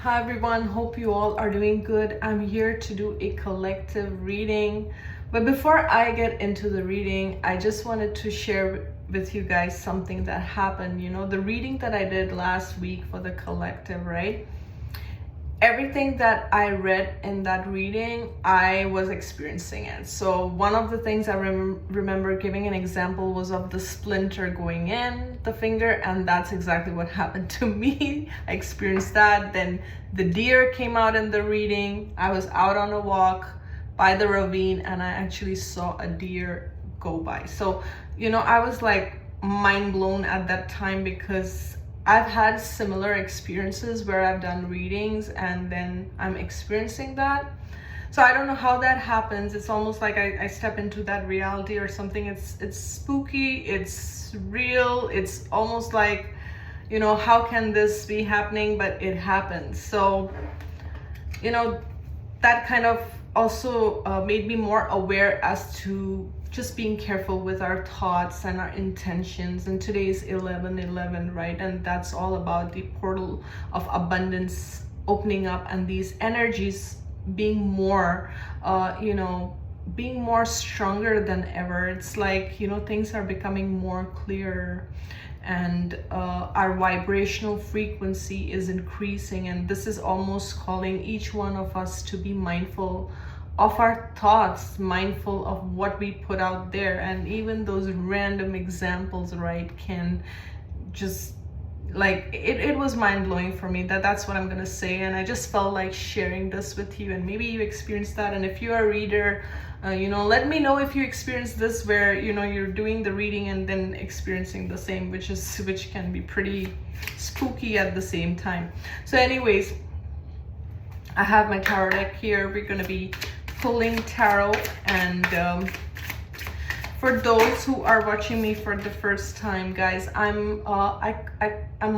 Hi everyone, hope you all are doing good. I'm here to do a collective reading. But before I get into the reading, I just wanted to share with you guys something that happened. The reading that I did last week for the collective, right? Everything that I read in that reading, I was experiencing it. So one of the things I remember giving an example was of the splinter going in the finger, and that's exactly what happened to me. I experienced that. Then the deer came out in the reading. I was out on a walk by the ravine and I actually saw a deer go by. So, I was like mind blown at that time because I've had similar experiences where I've done readings and then I'm experiencing that. So I don't know how that happens. It's almost like I step into that reality or something. It's spooky, it's real, it's almost like, how can this be happening? But it happens. So, that kind of also made me more aware as to just being careful with our thoughts and our intentions. And today is 11/11, right? And that's all about the portal of abundance opening up and these energies being more being more stronger than ever. It's like, things are becoming more clear, and our vibrational frequency is increasing, and this is almost calling each one of us to be mindful of our thoughts, mindful of what we put out there. And even those random examples, right, can just like it was mind-blowing for me. That's what I'm gonna say, and I just felt like sharing this with you, and maybe you experienced that. And if you're a reader, let me know if you experience this, where you're doing the reading and then experiencing the same, which can be pretty spooky at the same time. So anyways, I have my tarot deck here. We're gonna be pulling tarot, and for those who are watching me for the first time, guys, I'm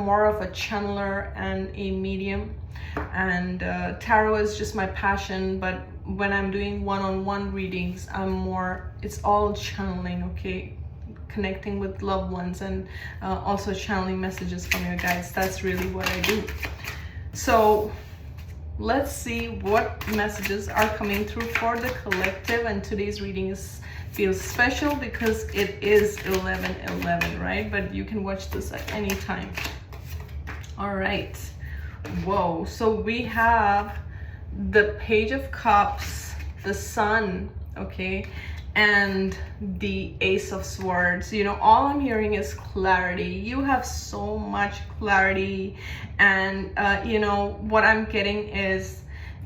more of a channeler and a medium, and tarot is just my passion. But when I'm doing one-on-one readings, it's all channeling, okay? Connecting with loved ones, and also channeling messages from your guides. That's really what I do. So let's see what messages are coming through for the collective. And today's reading feels special because it is 11/11, right? But you can watch this at any time. All right. Whoa. So we have the Page of Cups, the Sun, okay, and the Ace of Swords. All I'm hearing is clarity. You have so much clarity, and what I'm getting is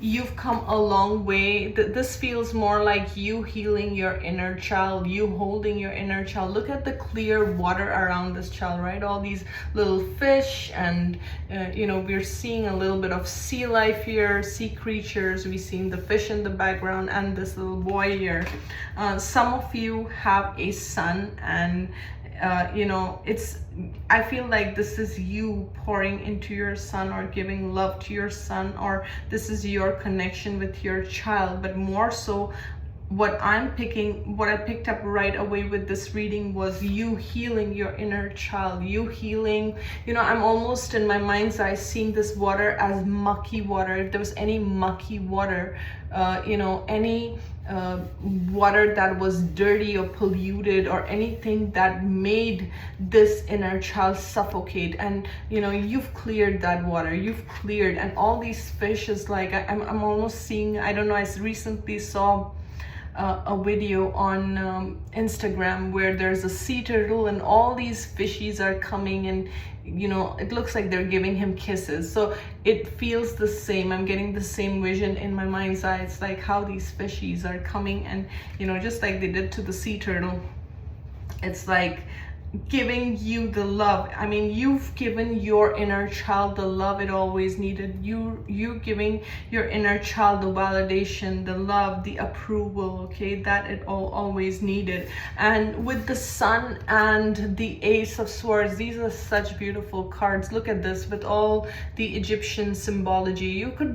you've come a long way. This feels more like you healing your inner child, you holding your inner child. Look at the clear water around this child, right? All these little fish, and we're seeing a little bit of sea life here, sea creatures. We've seen the fish in the background and this little boy here. Some of you have a son, and I feel like this is you pouring into your son or giving love to your son, or this is your connection with your child. But more so, what I picked up right away with this reading was you healing your inner child, you healing, I'm almost in my mind's eye seeing this water as mucky water. If there was any mucky water, any water that was dirty or polluted, or anything that made this inner child suffocate, and you've cleared that water, you've cleared. And all these fish is like, I'm almost seeing, I don't know, I recently saw a video on Instagram where there's a sea turtle and all these fishies are coming, and it looks like they're giving him kisses. So it feels the same. I'm getting the same vision in my mind's eye. It's like how these fishies are coming, and just like they did to the sea turtle, it's like giving you the love. I mean, you've given your inner child the love it always needed. You giving your inner child the validation, the love, the approval, okay, that it always needed. And with the Sun and the Ace of Swords, these are such beautiful cards. Look at this, with all the Egyptian symbology. You could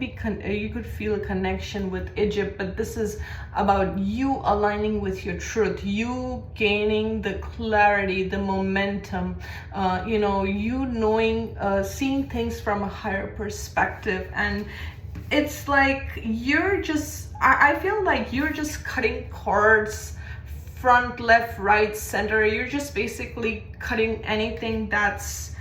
feel a connection with Egypt, but this is about you aligning with your truth, you gaining the clarity, the momentum, you knowing, seeing things from a higher perspective. And it's like you're just, I feel like you're just cutting cords front, left, right, center. You're just basically cutting anything that's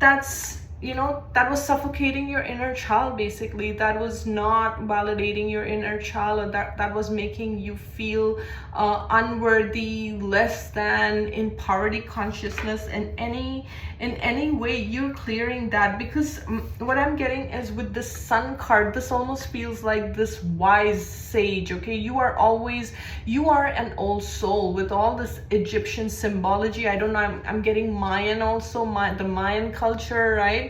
that was suffocating your inner child, basically, that was not validating your inner child, or that was making you feel unworthy, less than, in poverty consciousness, in any way. You're clearing that, because what I'm getting is, with the Sun card, this almost feels like this wise sage. Okay, you are an old soul with all this Egyptian symbology. I don't know, I'm getting Mayan also, the Mayan culture, right?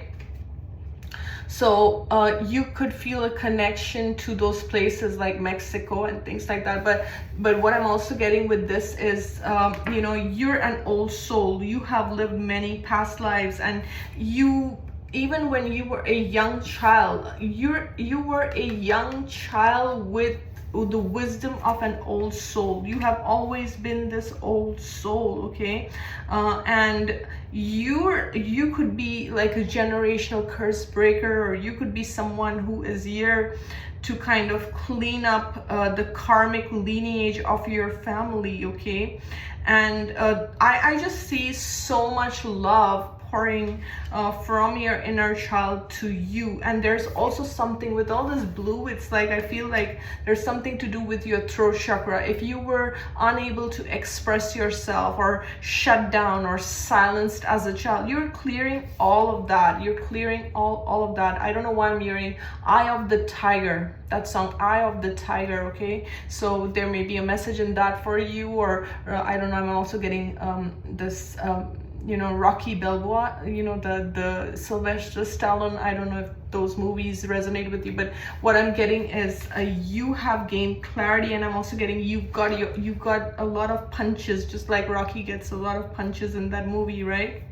So you could feel a connection to those places like Mexico and things like that. But what I'm also getting with this is, you're an old soul. You have lived many past lives, and even when you were a young child, you were a young child with the wisdom of an old soul. You have always been this old soul, okay? And you could be like a generational curse breaker, or you could be someone who is here to kind of clean up the karmic lineage of your family, okay? And I just see so much love pouring from your inner child to you. And there's also something with all this blue, it's like, I feel like there's something to do with your throat chakra. If you were unable to express yourself, or shut down, or silenced as a child, you're clearing all of that. You're clearing all of that. I don't know why I'm hearing Eye of the Tiger, that song, Eye of the Tiger, okay? So there may be a message in that for you, or I don't know, I'm also getting this Rocky Balboa, the Sylvester Stallone. I don't know if those movies resonate with you, but what I'm getting is you have gained clarity, and I'm also getting you've got a lot of punches, just like Rocky gets a lot of punches in that movie, right?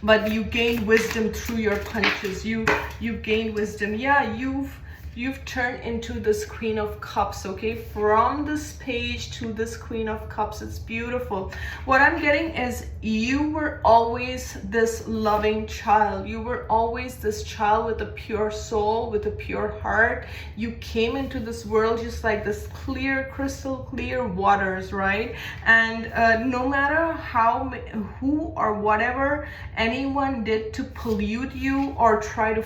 But you gain wisdom through your punches. You gain wisdom. Yeah, you've turned into this Queen of Cups, okay? From this page to this Queen of Cups, it's beautiful. What I'm getting is, you were always this loving child. You were always this child with a pure soul, with a pure heart. You came into this world just like this clear, crystal clear waters, right? And no matter who or whatever anyone did to pollute you, or try to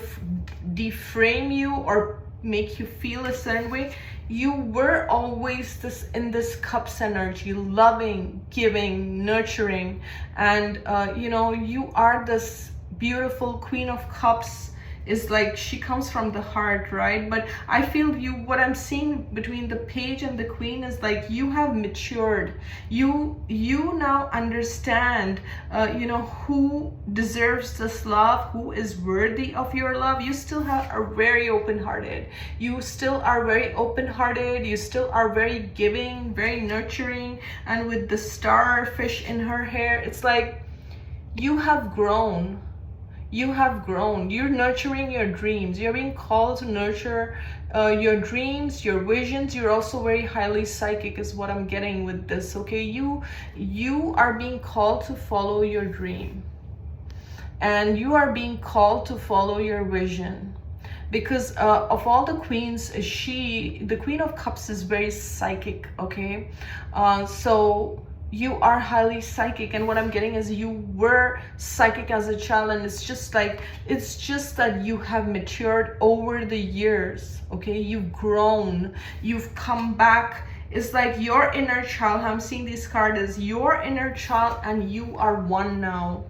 deframe you, or make you feel a certain way, you were always in this cups energy, loving, giving, nurturing. And you are this beautiful Queen of Cups. Is like, she comes from the heart, right? But I feel what I'm seeing between the page and the Queen is like, you have matured. You now understand who deserves this love, who is worthy of your love. You still are very open-hearted. You still are very open-hearted. You still are very giving, very nurturing. And with the starfish in her hair, it's like you have grown. You have grown. You're nurturing your dreams. You're being called to nurture your dreams, your visions. You're also very highly psychic, is what I'm getting with this, okay? You are being called to follow your dream, and you are being called to follow your vision. Because of all the queens, the Queen of Cups is very psychic, okay? So you are highly psychic, and what I'm getting is, you were psychic as a child, and it's just that you have matured over the years, okay? You've grown, you've come back. It's like your inner child, I'm seeing this card as your inner child, and you are one now.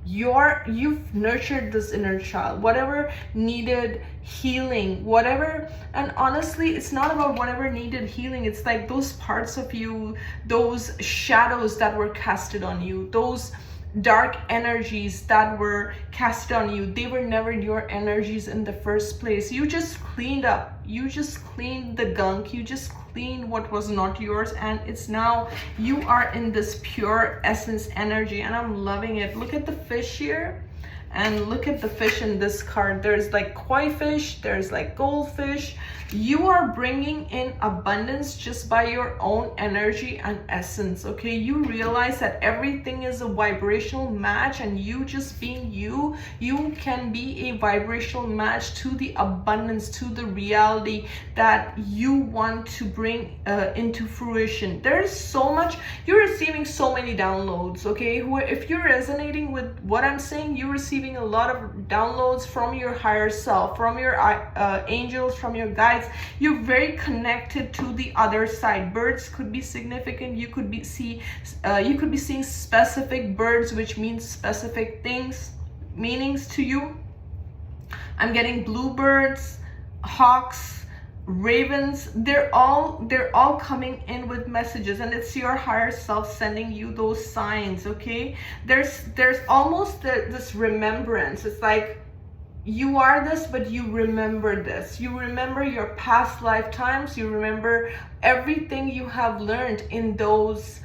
You've nurtured this inner child, whatever needed healing, whatever. And honestly, it's not about whatever needed healing. It's like those parts of you, those shadows that were casted on you, those dark energies that were cast on you, they were never your energies in the first place. You just cleaned up, you just cleaned the gunk, you just cleaned what was not yours, and it's now you are in this pure essence energy, and I'm loving it. Look at the fish here, and look at the fish in this card. There's like koi fish, there's like goldfish, You are bringing in abundance just by your own energy and essence, okay? You realize that everything is a vibrational match, and you just being you, you can be a vibrational match to the abundance, to the reality that you want to bring into fruition. There's so much, you're receiving so many downloads, okay? If you're resonating with what I'm saying, you're receiving a lot of downloads from your higher self, from your angels, from your guides. You're very connected to the other side. Birds could be significant. You could be seeing specific birds, which means specific things, meanings to you. I'm getting bluebirds, hawks, ravens. They're all coming in with messages, and it's your higher self sending you those signs, okay? There's almost this remembrance. It's like, you are this, but you remember this. You remember your past lifetimes. You remember everything you have learned in those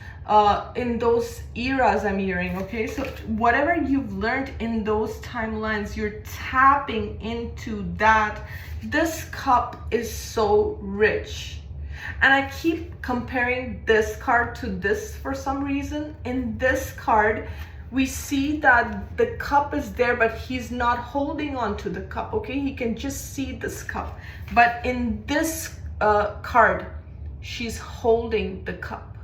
eras, I'm hearing, okay? So whatever you've learned in those timelines, you're tapping into that. This cup is so rich. And I keep comparing this card to this for some reason. In this card, we see that the cup is there, but he's not holding on to the cup, okay? He can just see this cup. But in this card, she's holding the cup.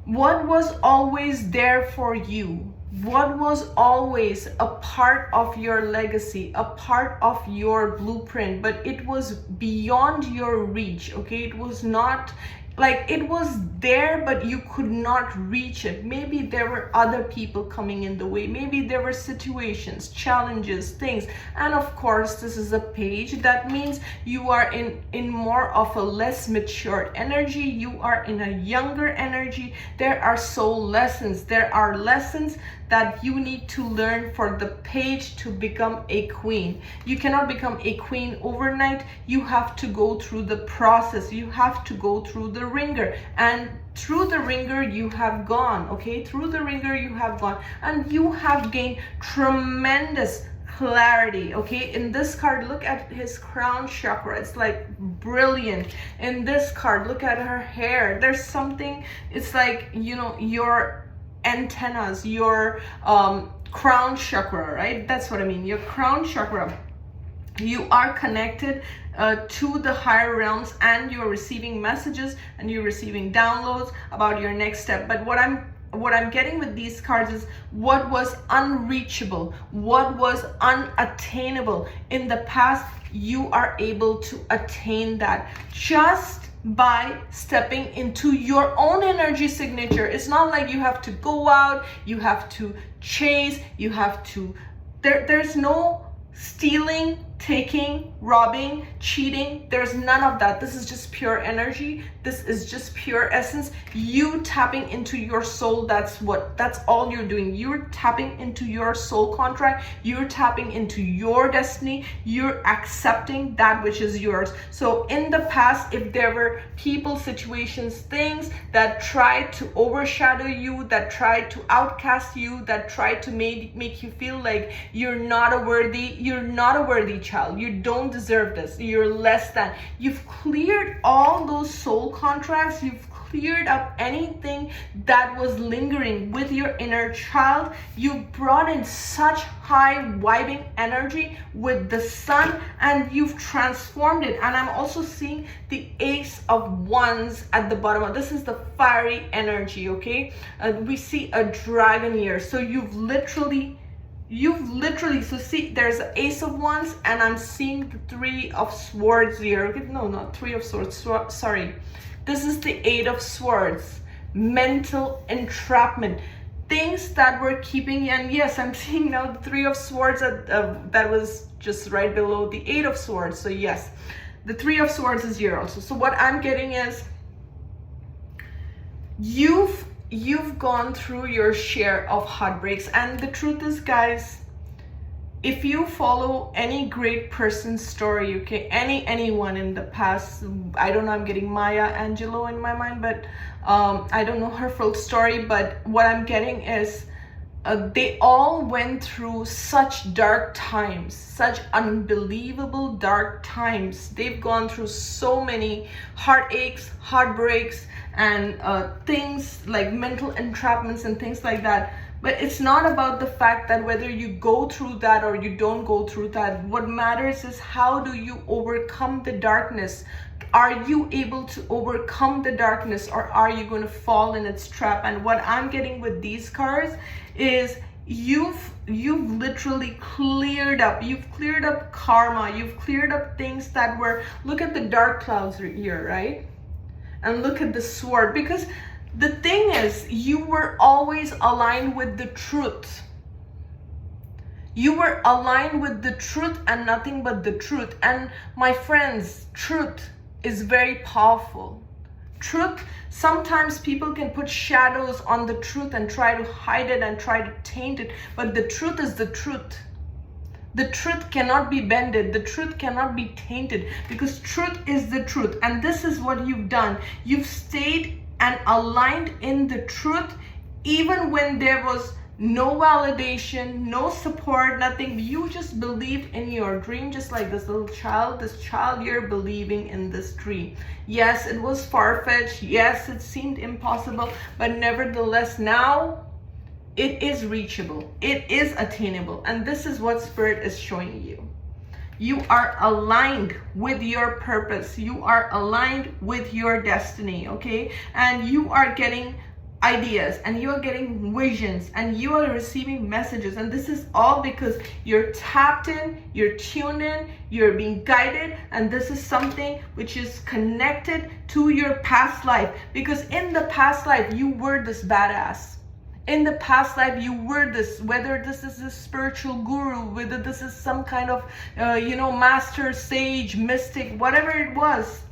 What was always there for you? What was always a part of your legacy, a part of your blueprint, but it was beyond your reach, okay? It was not, like, it was there, but you could not reach it. Maybe there were other people coming in the way. Maybe there were situations, challenges, things. And of course, this is a page. That means you are in more of a less matured energy. You are in a younger energy. There are soul lessons. There are lessons that you need to learn for the page to become a queen. You cannot become a queen overnight. You have to go through the process. You have to go through the ringer, and through the ringer you have gone, okay? Through the ringer you have gone, and you have gained tremendous clarity, okay? In this card, look at his crown chakra. It's like brilliant. In this card, look at her hair. There's something, it's like, you know, your antennas, your crown chakra, right? That's what I mean. Your crown chakra. You are connected to the higher realms, and you're receiving messages and you're receiving downloads about your next step. But what I'm getting with these cards is what was unreachable, what was unattainable in the past, you are able to attain that just by stepping into your own energy signature. It's not like you have to go out, you have to chase, you have to, there's no stealing, taking, robbing, cheating. There's none of that. This is just pure energy. This is just pure essence. You tapping into your soul. That's all you're doing. You're tapping into your soul contract. You're tapping into your destiny. You're accepting that which is yours. So in the past, if there were people, situations, things that tried to overshadow you, that tried to outcast you, that tried to make you feel like you're not a worthy child, you don't deserve this, you're less than, you've cleared all those soul contracts, you've cleared up anything that was lingering with your inner child. You brought in such high vibing energy with the sun, and you've transformed it. And I'm also seeing the Ace of Wands at the bottom. This is the fiery energy, okay? We see a dragon here. So you've literally, so see, there's an Ace of Wands, and I'm seeing the Three of Swords here. Okay, no, not Three of Swords, sorry. This is the Eight of Swords. Mental entrapment. Things that were keeping you, and yes, I'm seeing now the Three of Swords that was just right below the Eight of Swords. So yes, the Three of Swords is here also. So what I'm getting is you've gone through your share of heartbreaks. And the truth is, guys, if you follow any great person's story, okay, anyone in the past, I don't know, I'm getting Maya Angelou in my mind, but I don't know her full story, but what I'm getting is they all went through such dark times, such unbelievable dark times. They've gone through so many heartaches, heartbreaks, and things like mental entrapments and things like that. But it's not about the fact that whether you go through that or you don't go through that. What matters is, how do you overcome the darkness? Are you able to overcome the darkness, or are you going to fall in its trap? And what I'm getting with these cards is, you've literally cleared up. You've cleared up karma. You've cleared up things that were, look at the dark clouds here, right? And look at the sword. Because the thing is, you were always aligned with the truth. You were aligned with the truth and nothing but the truth. And my friends, truth is very powerful. Truth, sometimes people can put shadows on the truth and try to hide it and try to taint it. But the truth is the truth. The truth cannot be bended. The truth cannot be tainted, because truth is the truth. And this is what you've done. You've stayed and aligned in the truth, even when there was no validation, no support, nothing. You just believed in your dream, just like this little child. This child, you're believing in this dream. Yes, it was far-fetched. Yes, it seemed impossible. But nevertheless, now it is reachable. It is attainable. And this is what Spirit is showing you. You are aligned with your purpose. You are aligned with your destiny, okay? And you are getting ideas, and you are getting visions, and you are receiving messages. And this is all because you're tapped in, you're tuned in, you're being guided. And this is something which is connected to your past life. Because in the past life, you were this badass. In the past life, you were this, whether this is a spiritual guru, whether this is some kind of, master, sage, mystic, whatever it was,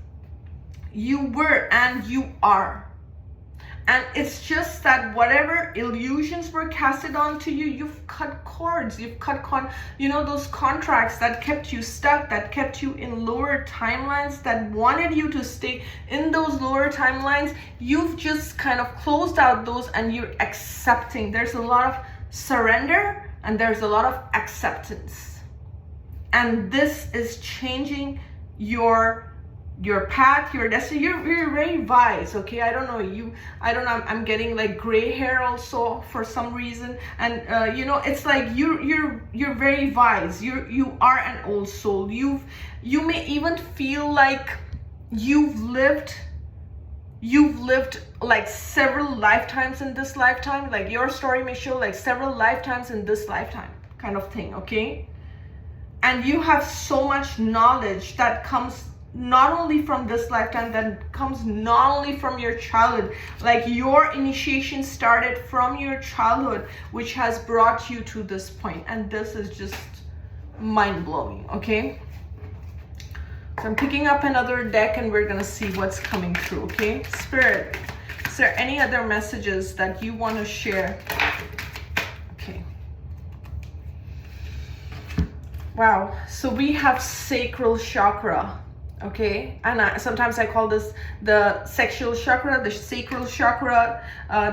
you were and you are. And it's just that whatever illusions were casted onto you, you've cut cords, you've cut those contracts that kept you stuck, that kept you in lower timelines, that wanted you to stay in those lower timelines. You've just kind of closed out those, and you're accepting. There's a lot of surrender and there's a lot of acceptance. And this is changing your path, your destiny. You're very wise, okay? I don't know, I'm getting like gray hair also for some reason. And it's like you're very wise. You are an old soul. You may even feel like you've lived like several lifetimes in this lifetime. Like your story may show like several lifetimes in this lifetime, kind of thing, okay? And you have so much knowledge that comes not only from this lifetime, that comes not only from your childhood. Like your initiation started from your childhood, which has brought you to this point. And this is just mind-blowing, okay? So I'm picking up another deck, and we're gonna see what's coming through, okay? Spirit, is there any other messages that you want to share? Okay. Wow, so we have sacral chakra. Okay, and sometimes I call this the sexual chakra, the sacral chakra.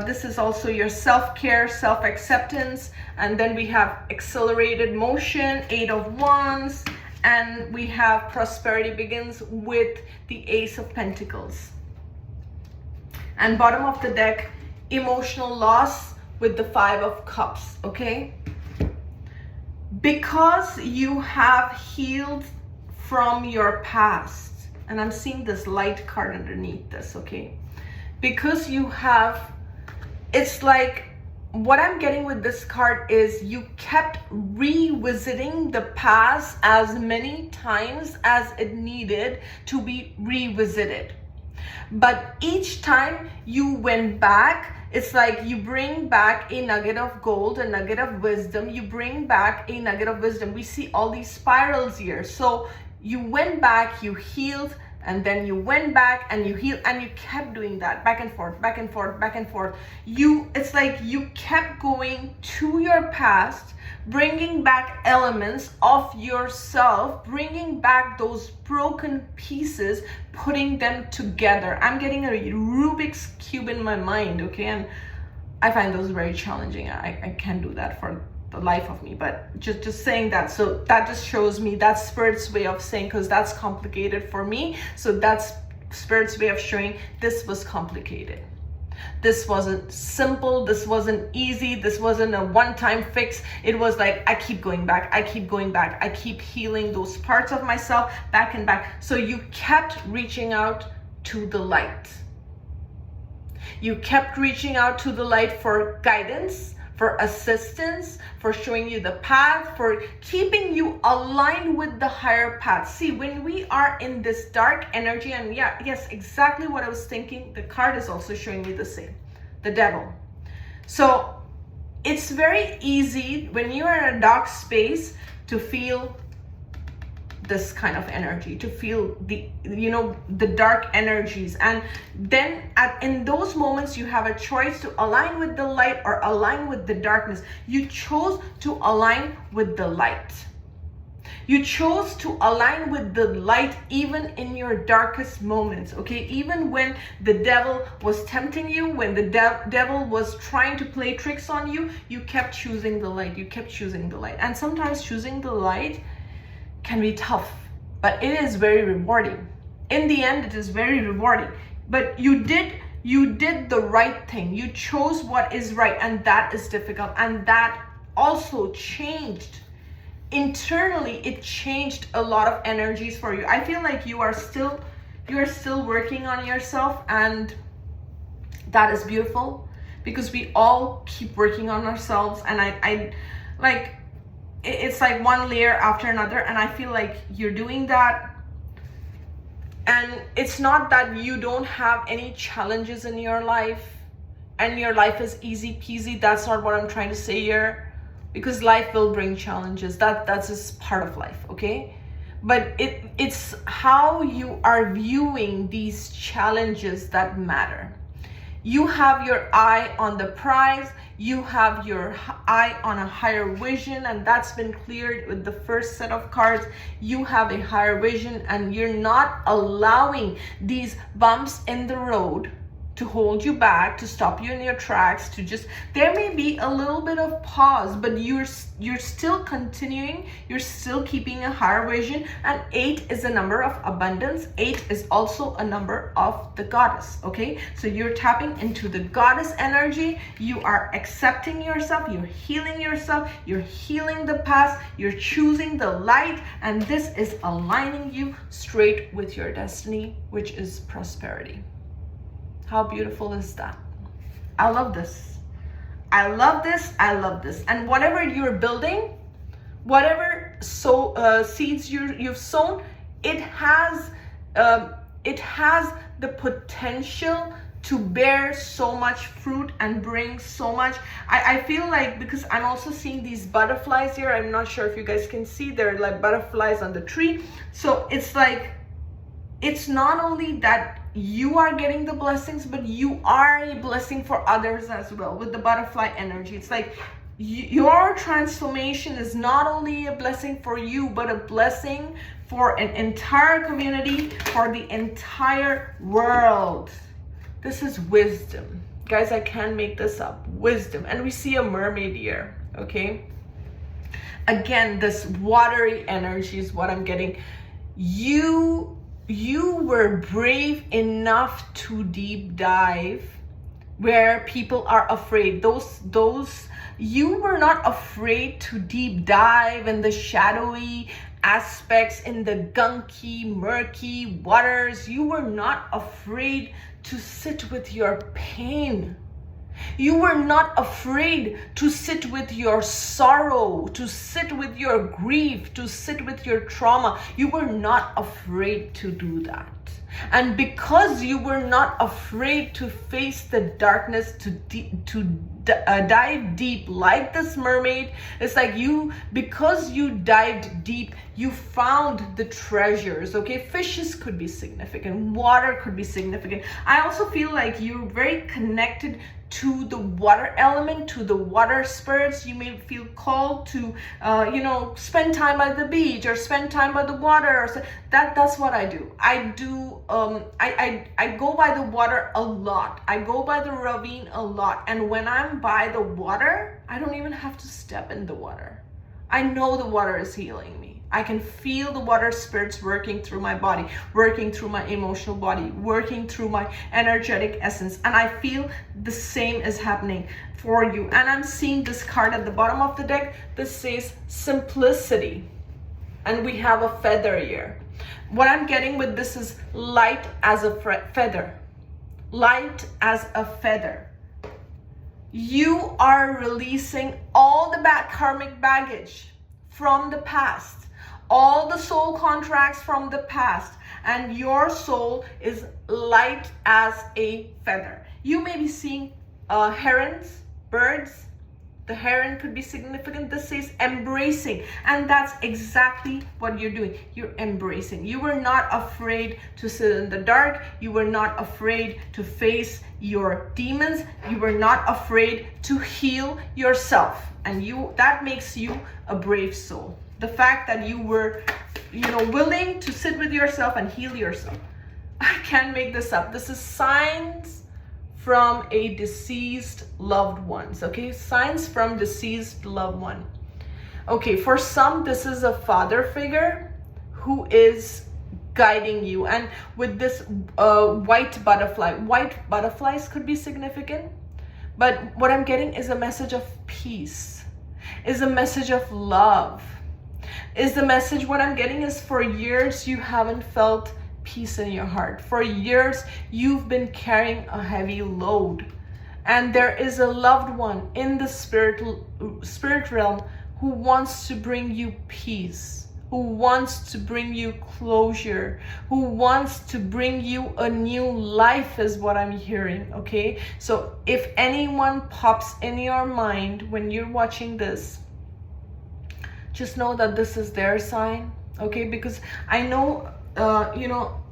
This is also your self-care, self-acceptance. And then we have accelerated motion, 8 of Wands. And we have prosperity begins with the Ace of Pentacles. And bottom of the deck, emotional loss with the 5 of Cups, okay? Because you have healed from your past, and I'm seeing this light card underneath this, okay? Because you have, it's like, what I'm getting with this card is you kept revisiting the past as many times as it needed to be revisited. But each time you went back, it's like you bring back a nugget of gold, a nugget of wisdom. You bring back a nugget of wisdom. We see all these spirals here. So you went back, you healed, and then you went back and you healed, and you kept doing that back and forth, back and forth, back and forth. It's like you kept going to your past, bringing back elements of yourself, bringing back those broken pieces, putting them together. I'm getting a Rubik's Cube in my mind, okay? And I find those very challenging. I can't do that for the life of me, but just saying that. So that just shows me that's Spirit's way of saying, because that's complicated for me. So that's Spirit's way of showing this was complicated. This wasn't simple. This wasn't easy. This wasn't a one-time fix. It was like, I keep going back. I keep going back. I keep healing those parts of myself back and back. So you kept reaching out to the light. You kept reaching out to the light for guidance, for assistance, for showing you the path, for keeping you aligned with the higher path. See, when we are in this dark energy, and yes, exactly what I was thinking, the card is also showing me the same, the devil. So it's very easy when you are in a dark space to feel this kind of energy, to feel the dark energies. And then in those moments you have a choice to align with the light or align with the darkness. You chose to align with the light. You chose to align with the light even in your darkest moments, okay? Even when the devil was tempting you, when the devil was trying to play tricks on you, you kept choosing the light. You kept choosing the light. And sometimes choosing the light can be tough, but it is very rewarding. In the end, it is very rewarding. But you did the right thing. You chose what is right, and that is difficult. And that also changed internally. It changed a lot of energies for you. I feel like you are still working on yourself, and that is beautiful, because we all keep working on ourselves. And I like, it's like one layer after another, and I feel like you're doing that. And it's not that you don't have any challenges in your life and your life is easy peasy. That's not what I'm trying to say here, because life will bring challenges. That's just part of life, okay? But it's how you are viewing these challenges that matter. You have your eye on the prize. You have your eye on a higher vision, and that's been cleared with the first set of cards. You have a higher vision, and you're not allowing these bumps in the road to hold you back, to stop you in your tracks, to just, there may be a little bit of pause, but you're still continuing, you're still keeping a higher vision. And 8 is a number of abundance. 8 is also a number of the goddess, okay? So you're tapping into the goddess energy. You are accepting yourself, you're healing yourself, you're healing the past, you're choosing the light, and this is aligning you straight with your destiny, which is prosperity. How beautiful is that? I love this. I love this. I love this. And whatever you're building, whatever seeds you've sown, it has the potential to bear so much fruit and bring so much. I feel like, because I'm also seeing these butterflies here. I'm not sure if you guys can see, they're like butterflies on the tree. So it's like, it's not only that you are getting the blessings, but you are a blessing for others as well with the butterfly energy. It's like your transformation is not only a blessing for you, but a blessing for an entire community, for the entire world. This is wisdom. Guys, I can't make this up. Wisdom. And we see a mermaid here, okay? Again, this watery energy is what I'm getting. You were brave enough to deep dive where people are afraid. You were not afraid to deep dive in the shadowy aspects, in the gunky, murky waters. You were not afraid to sit with your pain. You were not afraid to sit with your sorrow, to sit with your grief, to sit with your trauma. You were not afraid to do that. And because you were not afraid to face the darkness, to dive deep like this mermaid, it's like because you dived deep, you found the treasures, okay? Fishes could be significant, water could be significant. I also feel like you're very connected to the water element, to the water spirits. You may feel called to, spend time by the beach or spend time by the water. Or so. That's what I do. I go by the water a lot. I go by the ravine a lot. And when I'm by the water, I don't even have to step in the water. I know the water is healing me. I can feel the water spirits working through my body, working through my emotional body, working through my energetic essence. And I feel the same is happening for you. And I'm seeing this card at the bottom of the deck that says simplicity. And we have a feather here. What I'm getting with this is light as a feather. Light as a feather. You are releasing all the bad karmic baggage from the past, all the soul contracts from the past, and your soul is light as a feather. You may be seeing herons, birds. The heron could be significant. This says embracing, and that's exactly what you're doing. You're embracing. You were not afraid to sit in the dark. You were not afraid to face your demons. You were not afraid to heal yourself, and that makes you a brave soul. The fact that you were, willing to sit with yourself and heal yourself. I can't make this up. This is signs from a deceased loved ones, okay? Signs from deceased loved one. Okay, for some, this is a father figure who is guiding you. And with this white butterflies could be significant. But what I'm getting is a message of peace, is a message of love, is the message. What I'm getting is for years you haven't felt peace in your heart. For years you've been carrying a heavy load, and there is a loved one in the spirit realm who wants to bring you peace, who wants to bring you closure, who wants to bring you a new life, is what I'm hearing. Okay, so if anyone pops in your mind when you're watching this, just know that this is their sign. Okay, because I know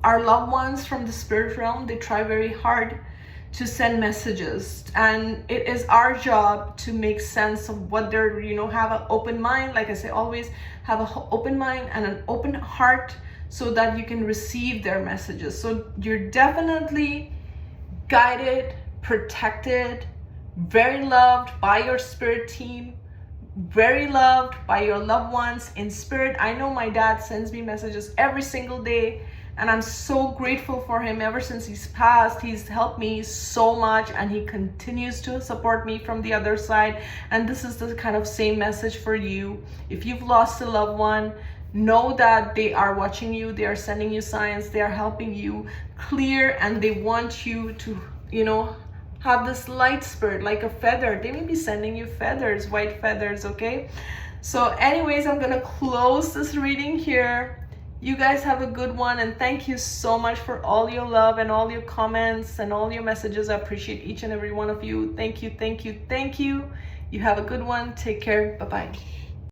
our loved ones from the spirit realm, they try very hard to send messages, and it is our job to make sense of what they're, have an open mind. Like I say, always have an open mind and an open heart so that you can receive their messages. So you're definitely guided, protected, very loved by your spirit team, very loved by your loved ones in spirit. I know my dad sends me messages every single day, and I'm so grateful for him. Ever since he's passed, he's helped me so much, and he continues to support me from the other side. And this is the kind of same message for you. If you've lost a loved one, know that they are watching you, they are sending you signs, they are helping you clear, and they want you to, have this light spirit like a feather. They may be sending you feathers, white feathers, okay? So anyways, I'm gonna close this reading here. You guys have a good one, and thank you so much for all your love and all your comments and all your messages. I appreciate each and every one of you. Thank you, thank you, thank you. You have a good one. Take care. Bye-bye.